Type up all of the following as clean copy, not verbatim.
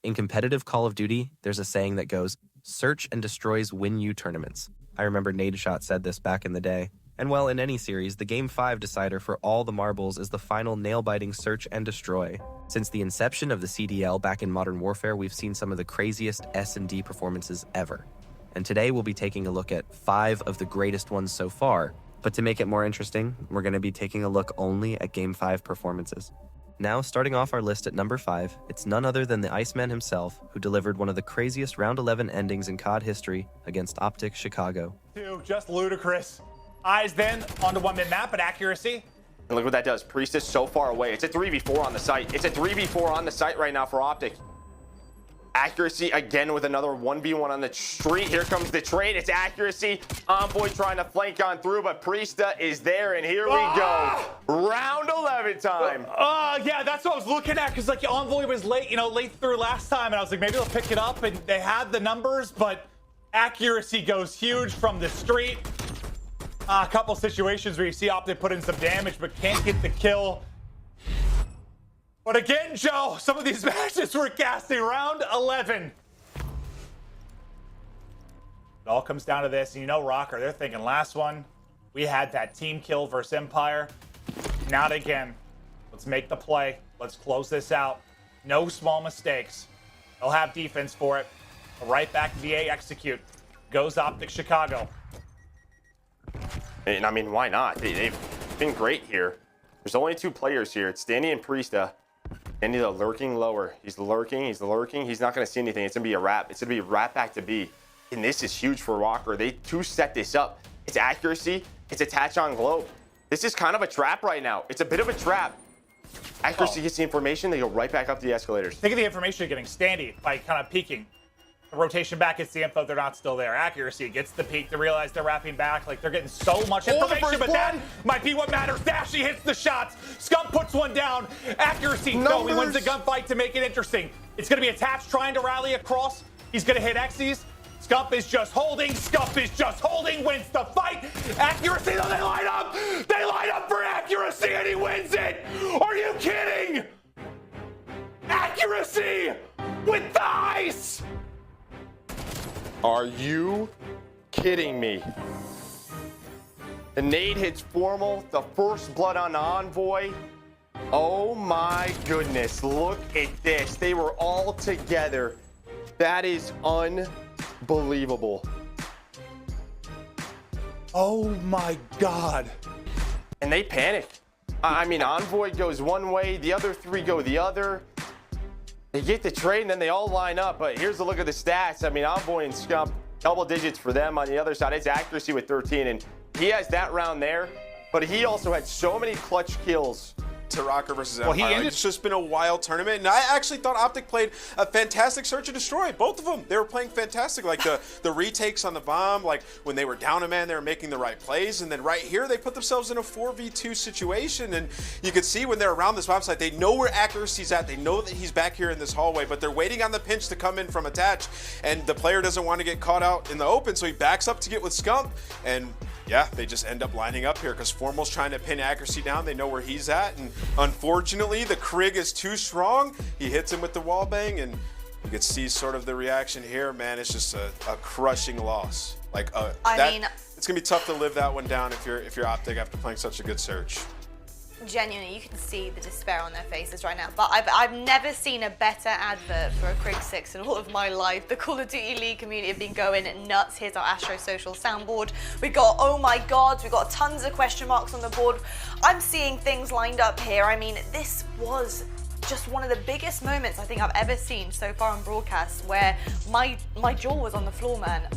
In competitive Call of Duty, there's a saying that goes, search and destroys win you tournaments. I remember Nadeshot said this back in the day. And well, in any series, the Game 5 decider for all the marbles is the final nail-biting search and destroy. Since the inception of the CDL back in Modern Warfare, we've seen some of the craziest S&D performances ever. And today we'll be taking a look at 5 of the greatest ones so far. But to make it more interesting, we're going to be taking a look only at Game 5 performances. Now, starting off our list at number 5, it's none other than the Iceman himself, who delivered one of the craziest Round 11 endings in COD history against Optic Chicago. Just ludicrous. Eyes then onto one mid map, but accuracy. And look what that does. Priest is so far away. It's a 3v4 on the site. It's a 3v4 on the site right now for Optic. Accuracy again with another 1v1 on the street. Here comes the trade. It's accuracy. Envoy trying to flank on through, but Priesta is there, and here we go. Round 11 time. Yeah, that's what I was looking at, because like Envoy was late, late through last time, and I was like, maybe they'll pick it up, and they had the numbers, but accuracy goes huge from the street. A couple situations where you see Optic put in some damage, but can't get the kill. But again, Joe, some of these matches we're casting round 11. It all comes down to this. And Rocker, they're thinking last one, we had that team kill versus Empire. Not again. Let's make the play. Let's close this out. No small mistakes. They'll have defense for it. Right back to VA execute. Goes Optic Chicago. And I mean, why not? They've been great here. There's only 2 players here. It's Danny and Priesta. Danny's lurking lower. He's lurking. He's not going to see anything. It's going to be a wrap. It's going to be a wrap back to B. And this is huge for Rocker. They set this up. It's accuracy. It's attach on globe. This is kind of a trap right now. It's a bit of a trap. Accuracy gets the information. They go right back up the escalators. Think of the information you're getting. Standy by kind of peeking. The rotation back gets the info. They're not still there. Accuracy gets the peek to realize they're wrapping back. Like, they're getting so much information, but that might be what matters. Dashy hits the shots. Scump puts one down. Accuracy. No, he wins the gunfight to make it interesting. It's going to be attached, trying to rally across. He's going to hit Xyz. Scump is just holding. Scump is just holding. Wins the fight. Accuracy, though, they line up. They line up for accuracy, and he wins it. Are you kidding? Accuracy with the ice. Are you kidding me? The nade hits formal, the first blood on Envoy. Oh my goodness, look at this. They were all together. That is unbelievable. Oh my God. And they panic. I mean, Envoy goes one way, the other 3 go the other. They get the trade, and then they all line up. But here's a look at the stats. I mean, Envoy and Scump, double digits for them. On the other side, it's accuracy with 13. And he has that round there. But he also had so many clutch kills. To Rocker versus Empire. It's just been a wild tournament, and I actually thought Optic played a fantastic search and destroy. Both of them, they were playing fantastic. Like the retakes on the bomb, like when they were down a man, they were making the right plays, and then right here they put themselves in a 4v2 situation, and you could see when they're around this bomb site, they know where accuracy's at, they know that he's back here in this hallway, but they're waiting on the pinch to come in from attach, and the player doesn't want to get caught out in the open, so he backs up to get with Scump, and yeah, they just end up lining up here because Formal's trying to pin accuracy down. They know where he's at, and unfortunately, the Krig is too strong. He hits him with the wall bang, and you can see sort of the reaction here. Man, it's just a crushing loss. Like, it's gonna be tough to live that one down if you're Optic after playing such a good search. Genuinely, you can see the despair on their faces right now. But I've never seen a better advert for a Krig 6 in all of my life. The Call of Duty League community have been going nuts. Here's our Astro Social soundboard. We got, oh my God, we got tons of question marks on the board. I'm seeing things lined up here. I mean, this was just one of the biggest moments I think I've ever seen so far on broadcast, where my jaw was on the floor, man.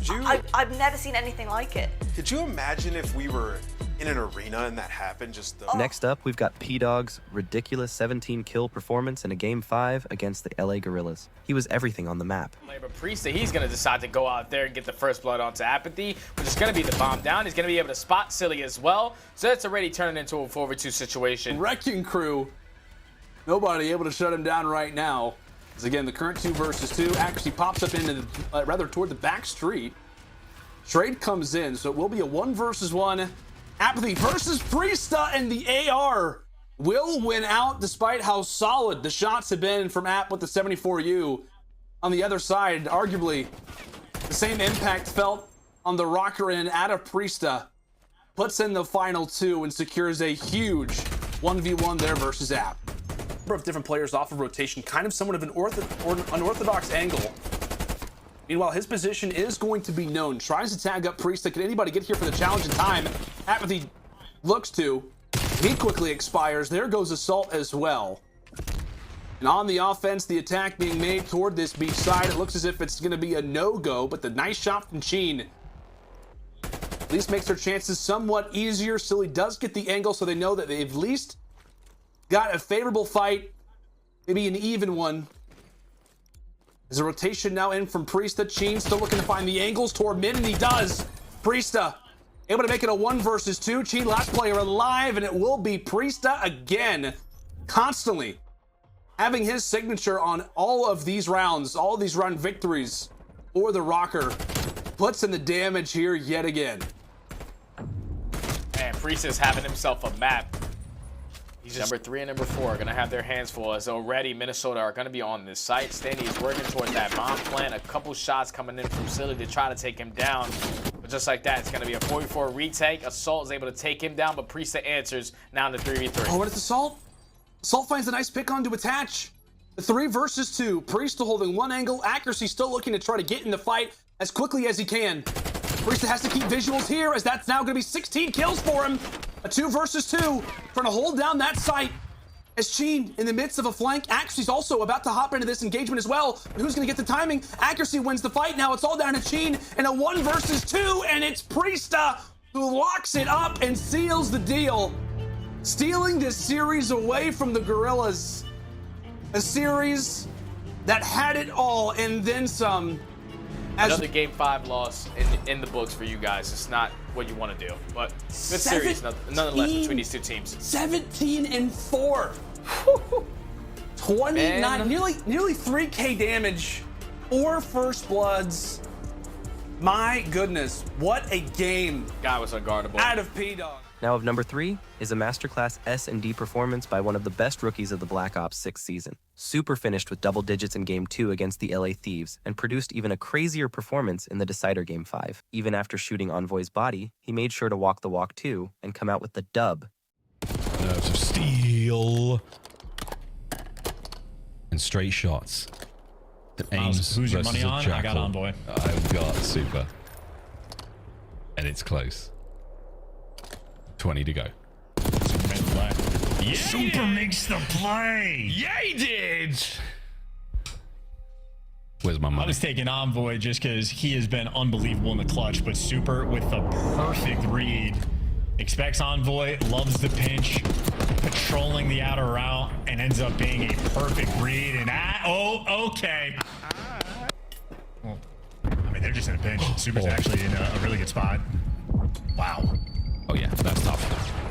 I've never seen anything like it. Could you imagine if we were in an arena and that happened? Next up, we've got P-Dog's ridiculous 17-kill performance in a Game 5 against the LA Gorillas. He was everything on the map. But Priesta, he's going to decide to go out there and get the first blood onto Apathy, which is going to be the bomb down. He's going to be able to spot Silly as well. So that's already turning into a 4v2 situation. Wrecking Crew, nobody able to shut him down right now. As again, the current 2 versus 2 actually pops up into the, rather toward the back street. Trade comes in, so it will be a 1 versus 1. Apathy versus Priesta, and the AR will win out despite how solid the shots have been from App with the 74U. on the other side. Arguably, the same impact felt on the rocker end out of Priesta. Puts in the final 2 and secures a huge 1v1 there versus App. Number of different players off of rotation, kind of somewhat of an unorthodox angle. Meanwhile, his position is going to be known. Tries to tag up Priesta. Can anybody get here for the challenge in time? Apathy looks to. He quickly expires. There goes Assault as well. And on the offense, the attack being made toward this beach side. It looks as if it's going to be a no-go, but the nice shot from Sheen at least makes their chances somewhat easier. Silly does get the angle, so they know that they've at least got a favorable fight, maybe an even one. There's a rotation now in from Priesta. Sheen still looking to find the angles toward mid, and he does. Priesta able to make it a 1 versus 2. Sheen, last player alive, and it will be Priesta again, constantly having his signature on all of these rounds, all of these round victories for the rocker. Puts in the damage here yet again. Man, Priesta's having himself a map. He's number 3 and number 4 are going to have their hands full, as already Minnesota are going to be on this site. Standy is working towards that bomb plant. A couple shots coming in from Silly to try to take him down. But just like that, it's going to be a 4v4 retake. Assault is able to take him down, but Priesta answers now in the 3v3. Oh, what is Assault? Assault finds a nice pick on to attach. The 3 versus 2. Priesta holding one angle. Accuracy still looking to try to get in the fight as quickly as he can. Priesta has to keep visuals here, as that's now going to be 16 kills for him. A 2 versus 2, trying to hold down that site. As Sheen in the midst of a flank. Accuracy's also about to hop into this engagement as well. But who's going to get the timing? Accuracy wins the fight. Now it's all down to Sheen in a 1 versus 2, and it's Priesta who locks it up and seals the deal, stealing this series away from the Gorillas. A series that had it all and then some. Another Game 5 loss in the books for you guys. It's not what you want to do, but good series nonetheless between these 2 teams. 17-4. 29, nearly 3K damage. 4 first bloods. My goodness, what a game. Guy was unguardable. Out of P-Dog. Now of number 3 is a masterclass S&D performance by one of the best rookies of the Black Ops 6 season. Super finished with double digits in Game 2 against the LA Thieves, and produced even a crazier performance in the decider Game 5. Even after shooting Envoy's body, he made sure to walk the walk too, and come out with the dub. Nerves of steel. And straight shots. Aims who's your money on? I got Envoy. I've got Super. And it's close. 20 to go. Super makes the play. Yeah, Super makes the play. Yeah, he did. Where's my money? I was taking Envoy just because he has been unbelievable in the clutch, but Super with the perfect read. Expects Envoy, loves the pinch, patrolling the outer route, and ends up being a perfect read. And okay. Well, I mean, they're just in a pinch. Super's actually in a really good spot. Wow. Oh yeah, that's tough.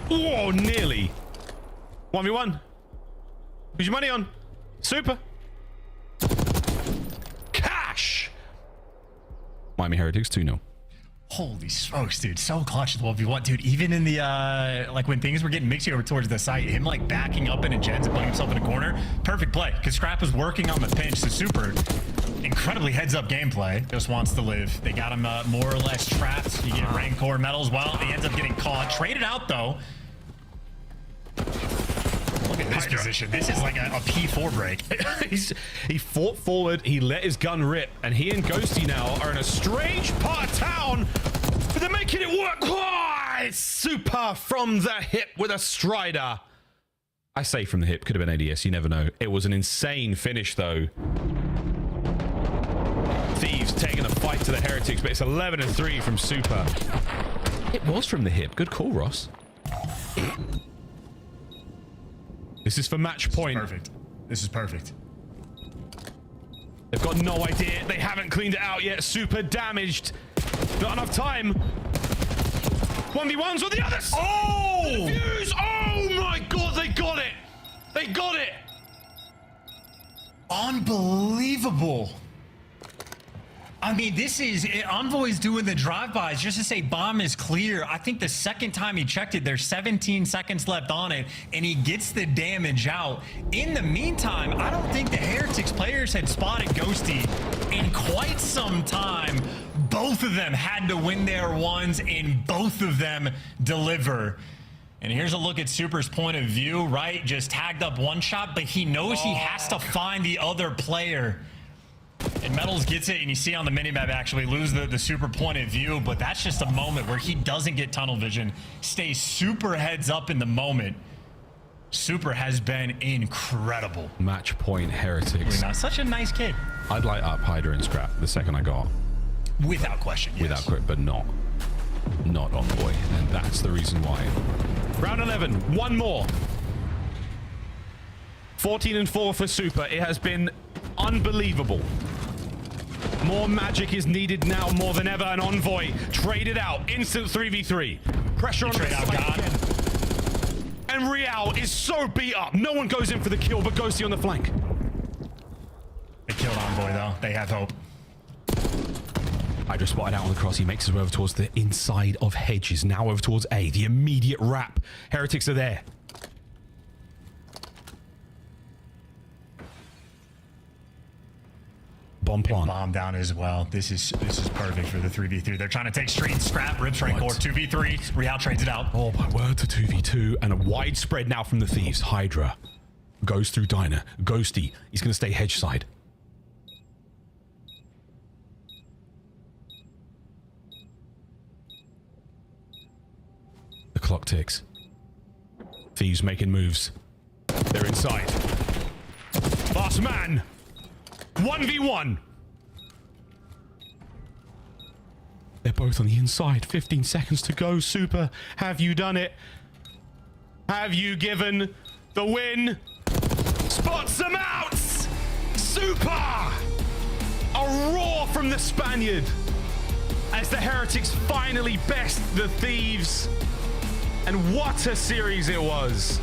Whoa, nearly. 1v1. Who's your money on? Super. Cash. Miami Heretics 2-0. Holy smokes, dude. So clutch the 1v1. Dude, even in the, like when things were getting mixy over towards the site, him like backing up into gens and putting himself in a corner, perfect play. Because Scrap was working on the pinch, so Super, incredibly heads up gameplay, just wants to live. They got him more or less trapped. You get Rancor medals. Well, he ends up getting caught. Traded out though. Look at this position. This is like a P4 break. He fought forward, he let his gun rip, and he and Ghosty now are in a strange part of town, but they're making it work. Oh, it's Super from the hip with a Strider. I say from the hip, could have been ADS, you never know. It was an insane finish though. Thieves taking the fight to the Heretics, but it's 11-3 from Super. It was from the hip. Good call, Ross. This is for match point. Perfect. This is perfect. They've got no idea. They haven't cleaned it out yet. Super damaged. Not enough time. 1v1s with the others. Oh! Fuse. Oh my god, they got it. They got it. Unbelievable. I mean, this is Envoy's doing the drive-bys just to say bomb is clear. I think the second time he checked it, there's 17 seconds left on it, and he gets the damage out. In the meantime, I don't think the Heretics players had spotted Ghosty in quite some time. Both of them had to win their ones, and both of them deliver. And here's a look at Super's point of view, right? Just tagged up one shot, but he knows he has to find the other player. And Metals gets it, and you see on the minimap actually lose the Super point of view, but that's just a moment where he doesn't get tunnel vision, stays super heads up in the moment. Super has been incredible. Match point Heretics. Not such a nice kid. I'd light up Hydra and Scrap the second I got. Without question, yes. Without question, but not Envoy, and that's the reason why. Round 11, one more. 14-4 for Super. It has been unbelievable. More magic is needed now more than ever, and Envoy traded out. Instant 3v3. Pressure on the side. And Real is so beat up. No one goes in for the kill, but Ghosty on the flank. They killed Envoy, though. They have hope. Hydra spotted out on the cross. He makes his way over towards the inside of Hedges. Now over towards A. The immediate wrap. Heretics are there. Bomb plant. Bomb down as well. This is perfect for the 3v3. They're trying to take street. Scrap, rips right core. 2v3. Real trades it out. Oh my word, to 2v2. And a wide spread now from the Thieves. Hydra goes through Diner. Ghosty. He's going to stay hedge side. The clock ticks. Thieves making moves. They're inside. Last man. 1v1. They're both on the inside. 15 seconds to go. Super, have you done it? Have you given the win? Spots them out. Super. A roar from the Spaniard as the Heretics finally best the Thieves. And what a series it was.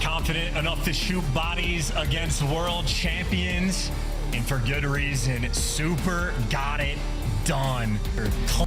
Confident enough to shoot bodies against world champions. And for good reason, Super got it done.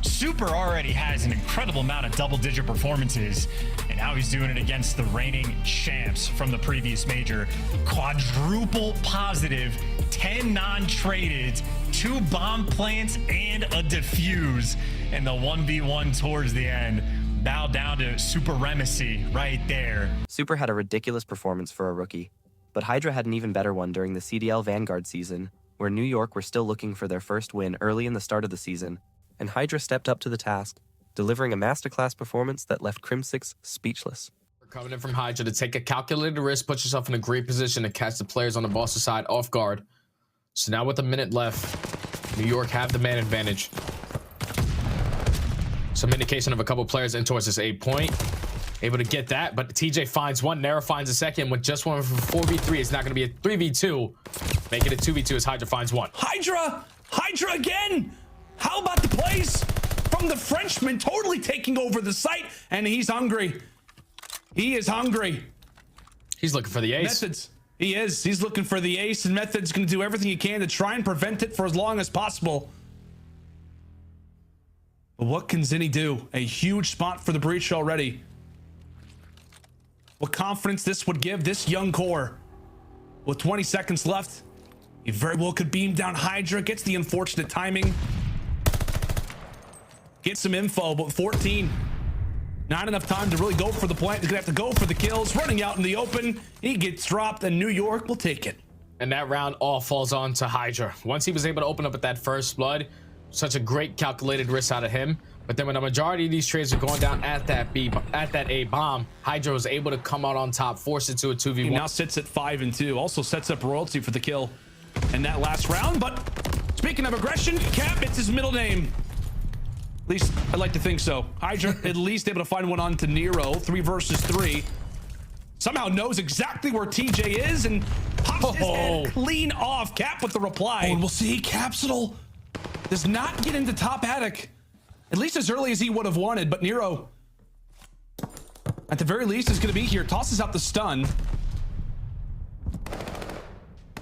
Super already has an incredible amount of double-digit performances, and now he's doing it against the reigning champs from the previous major. Quadruple positive, 10 non-traded, 2 bomb plants, and a defuse. And the 1v1 towards the end. Bow down to supremacy right there. Super had a ridiculous performance for a rookie, but Hydra had an even better one during the CDL Vanguard season, where New York were still looking for their first win early in the start of the season, and Hydra stepped up to the task, delivering a masterclass performance that left Crim6 speechless. We're coming in from Hydra to take a calculated risk, put yourself in a great position to catch the players on the Boston side off guard. So now with a minute left, New York have the man advantage. Some indication of a couple players in towards this 8 point. Able to get that, but TJ finds one. Nara finds a second with just one from 4v3. It's not going to be a 3v2. Make it a 2v2 as Hydra finds one. Hydra again. How about the plays from the Frenchman totally taking over the site? And he's hungry. He is hungry. He's looking for the ace. Methods. He is. He's looking for the ace, and Method's going to do everything he can to try and prevent it for as long as possible. But what can Zinni do? A huge spot for the breach already. What confidence this would give this young core. With 20 seconds left, he very well could beam down Hydra, gets the unfortunate timing. Get some info, but 14. Not enough time to really go for the plant. He's gonna have to go for the kills. Running out in the open, he gets dropped, and New York will take it. And that round all falls on to Hydra. Once he was able to open up at that first blood, such a great calculated risk out of him. But then when the majority of these trades are going down at that A bomb, Hydra was able to come out on top, force it to a 2v1. He now sits at 5-2. Also sets up Royalty for the kill in that last round. But speaking of aggression, Cap, it's his middle name. At least I'd like to think so. Hydra at least able to find one on to Nero. 3 versus 3. Somehow knows exactly where TJ is and pops his head clean off. Cap with the reply. And we'll see Capsule does not get into top attic. At least as early as he would have wanted, but Nero, at the very least, is going to be here. Tosses out the stun.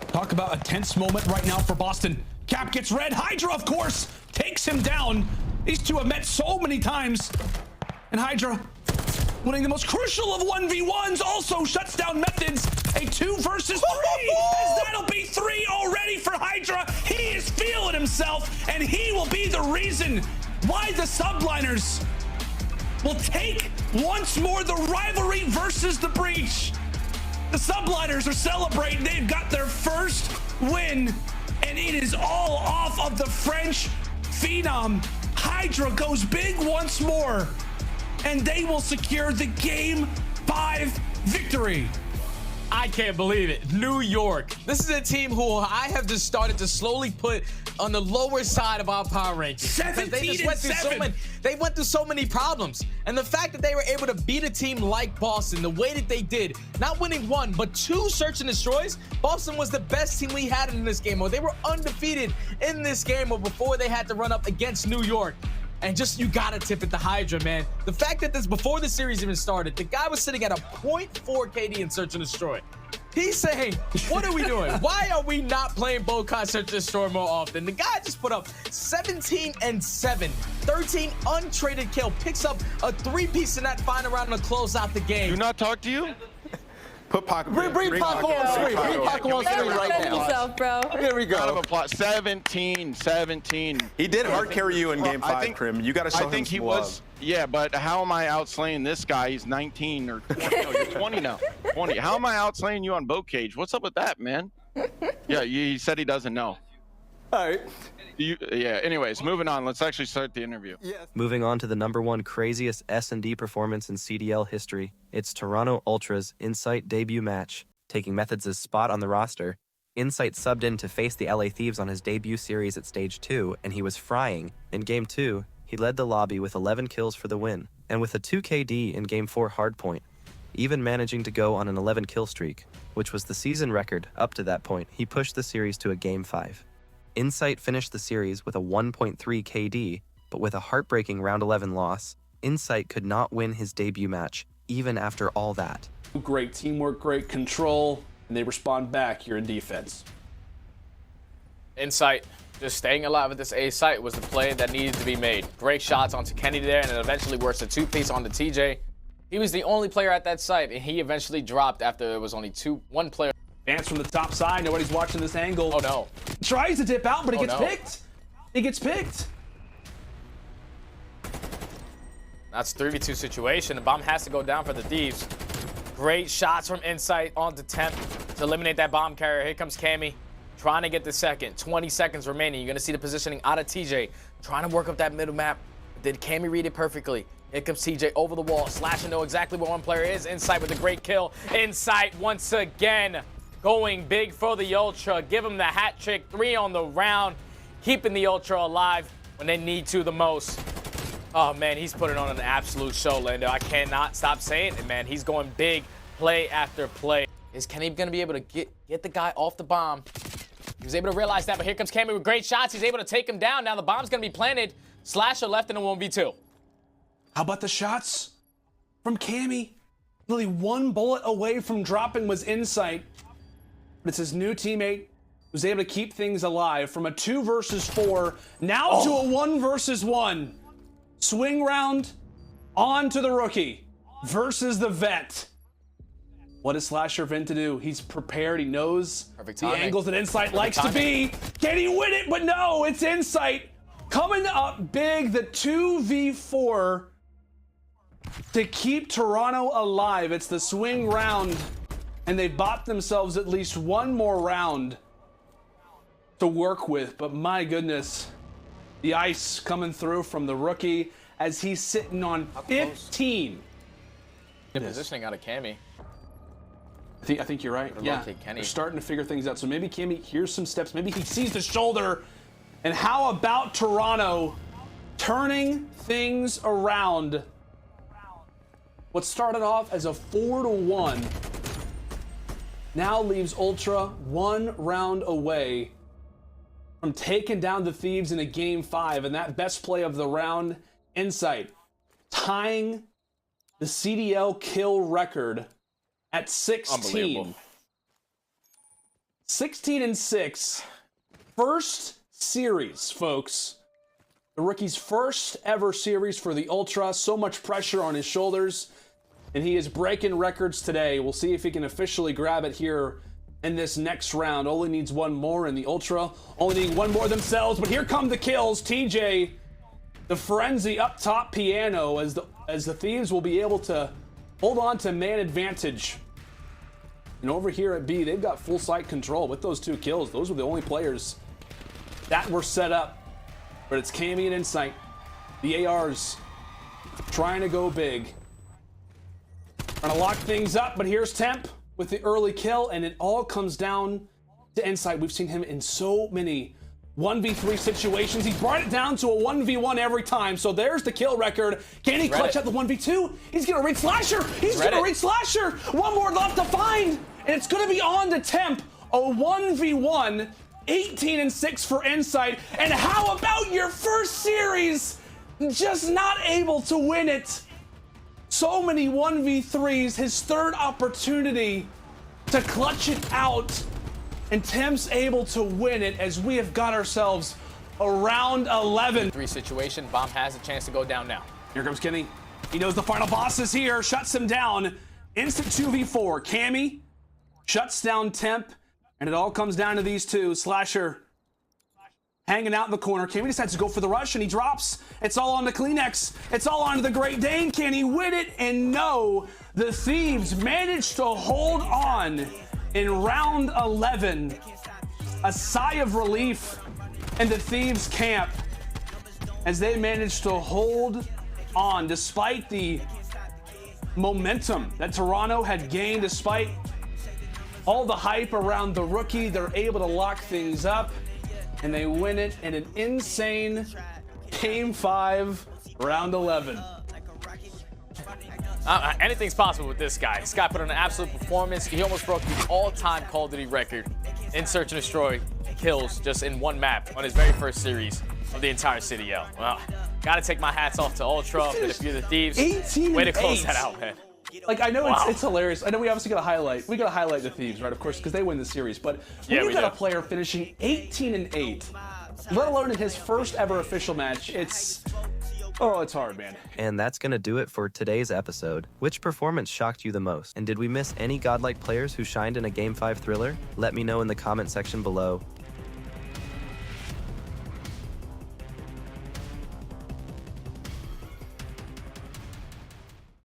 Talk about a tense moment right now for Boston. Cap gets red. Hydra, of course, takes him down. These two have met so many times. And Hydra, winning the most crucial of 1v1s, also shuts down Methods. A 2 versus 3, as that'll be 3 already for Hydra. He is feeling himself, and he will be the reason why the subliners will take once more the rivalry versus the breach. The subliners are celebrating. They've got their first win, and it is all off of the French phenom. Hydra goes big once more, and they will secure the Game 5 victory. I can't believe it. New York. This is a team who I have just started to slowly put on the lower side of our power rankings. They went through so many problems. And the fact that they were able to beat a team like Boston the way that they did, not winning 1, but 2 search and destroys, Boston was the best team we had in this game. Or they were undefeated in this game or before they had to run up against New York. And just, you gotta tip it to Hydra, man. The fact that this, before the series even started, the guy was sitting at a 0.4 KD in Search and Destroy. He's saying, what are we doing? Why are we not playing Bokai Search and Destroy more often? The guy just put up 17 and 7, 13 untraded kill, picks up a 3-piece in that final round to close out the game. Do not talk to you? Put Paco. Bring Paco on screen. Bring Paco on screen right now. Yourself, bro. Here we go. Out of applause. 17. He did hard carry you in game 5, Krim. You got to show him some love. I think he was. Yeah, but how am I outslaying this guy? He's 19 or 20. No, you're 20 now. 20. How am I outslaying you on boat cage? What's up with that, man? Yeah, he said he doesn't know. All right. Yeah, anyways, moving on. Let's actually start the interview. Yes. Moving on to the #1 craziest S&D performance in CDL history. It's Toronto Ultra's Insight debut match. Taking Methods' spot on the roster, Insight subbed in to face the LA Thieves on his debut series at Stage 2, and he was frying. In Game 2, he led the lobby with 11 kills for the win, and with a 2 KD in Game 4 hardpoint, even managing to go on an 11 kill streak, which was the season record up to that point. He pushed the series to a Game 5. Insight finished the series with a 1.3 KD, but with a heartbreaking round 11 loss, Insight could not win his debut match, even after all that. Great teamwork, great control, and they respond back here in defense. Insight, just staying alive at this A site was the play that needed to be made. Great shots onto Kennedy there, and it eventually works a 2-piece onto TJ. He was the only player at that site, and he eventually dropped after there was only one player. Dance from the top side. Nobody's watching this angle. Oh, no. Tries to dip out, but he gets picked. He gets picked. That's a 3v2 situation. The bomb has to go down for the Thieves. Great shots from Insight on the temp to eliminate that bomb carrier. Here comes Cammy, trying to get the second. 20 seconds remaining. You're going to see the positioning out of TJ, trying to work up that middle map. Did Cammy read it perfectly? Here comes TJ over the wall, slashing, know exactly where one player is. Insight with a great kill. Insight once again going big for the Ultra. Give him the hat trick, 3 on the round, keeping the Ultra alive when they need to the most. Oh, man, he's putting on an absolute show, Lando. I cannot stop saying it, man. He's going big play after play. Is Kenny going to be able to get the guy off the bomb? He was able to realize that, but here comes Cammy with great shots. He's able to take him down. Now the bomb's going to be planted. Slasher left in a 1v2. How about the shots from Cammy? Literally 1 bullet away from dropping was Insight. But it's his new teammate who's able to keep things alive from a 2 versus 4 now to a 1 versus 1. Swing round on to the rookie versus the vet. What is Slasher Vin to do? He's prepared. He knows the angles that Insight likes to be. Can he win it? But no, it's Insight coming up big. The 2v4 to keep Toronto alive. It's the swing round, and they bought themselves at least 1 more round to work with. But my goodness, the ice coming through from the rookie as he's sitting on 15. Good positioning out of Cammy. I think you're right. Yeah, they're starting to figure things out. So maybe Cammy hears some steps. Maybe he sees the shoulder. And how about Toronto turning things around? What started off as a 4-1 now leaves Ultra 1 round away from taking down the Thieves in a Game 5. And that best play of the round, Insight, tying the CDL kill record at 16. 16 and 6. First series, folks. The rookie's first ever series for the Ultra. So much pressure on his shoulders, and he is breaking records today. We'll see if he can officially grab it here in this next round. Only needs one more in the Ultra. Only need one more themselves, but here come the kills. TJ, the frenzy up top piano, as the Thieves will be able to hold on to man advantage. And over here at B, they've got full site control with those 2 kills. Those were the only players that were set up. But it's Cammy and Insight. The ARs trying to go big. Trying to lock things up, but here's Temp with the early kill, and it all comes down to Insight. We've seen him in so many 1v3 situations. He's brought it down to a 1v1 every time. So there's the kill record. Can he clutch out the 1v2? He's gonna reach Slasher. He's gonna reach Slasher. One more left to find, and it's gonna be on to Temp. A 1v1, 18-6 for Insight. And how about your first series? Just not able to win it. So many 1v3s, his third opportunity to clutch it out. And Temp's able to win it as we have got ourselves a round 11. 3 situation. Bomb has a chance to go down now. Here comes Kenny. He knows the final boss is here. Shuts him down. Instant 2v4. Cammy shuts down Temp. And it all comes down to these 2. Slasher hanging out in the corner. Cammy decides to go for the rush, and he drops. It's all on the Kleenex. It's all on to the Great Dane. Can he win it? And no, the Thieves managed to hold on in round 11. A sigh of relief in the Thieves camp as they managed to hold on despite the momentum that Toronto had gained, despite all the hype around the rookie. They're able to lock things up, and they win it in an insane Game 5, round 11. Anything's possible with this guy. This guy put on an absolute performance. He almost broke the all-time Call of Duty record in Search and Destroy kills just in one map on his very first series of the entire CDL. Well, gotta take my hats off to Ultra and a few of the Thieves. Way to close that out, man. Like, I know it's hilarious. I know we obviously got to highlight. We got to highlight the Thieves, right? Of course, because they win the series. But when you got a player finishing 18-8, let alone in his first ever official match, it's hard, man. And that's going to do it for today's episode. Which performance shocked you the most? And did we miss any godlike players who shined in a Game 5 thriller? Let me know in the comment section below.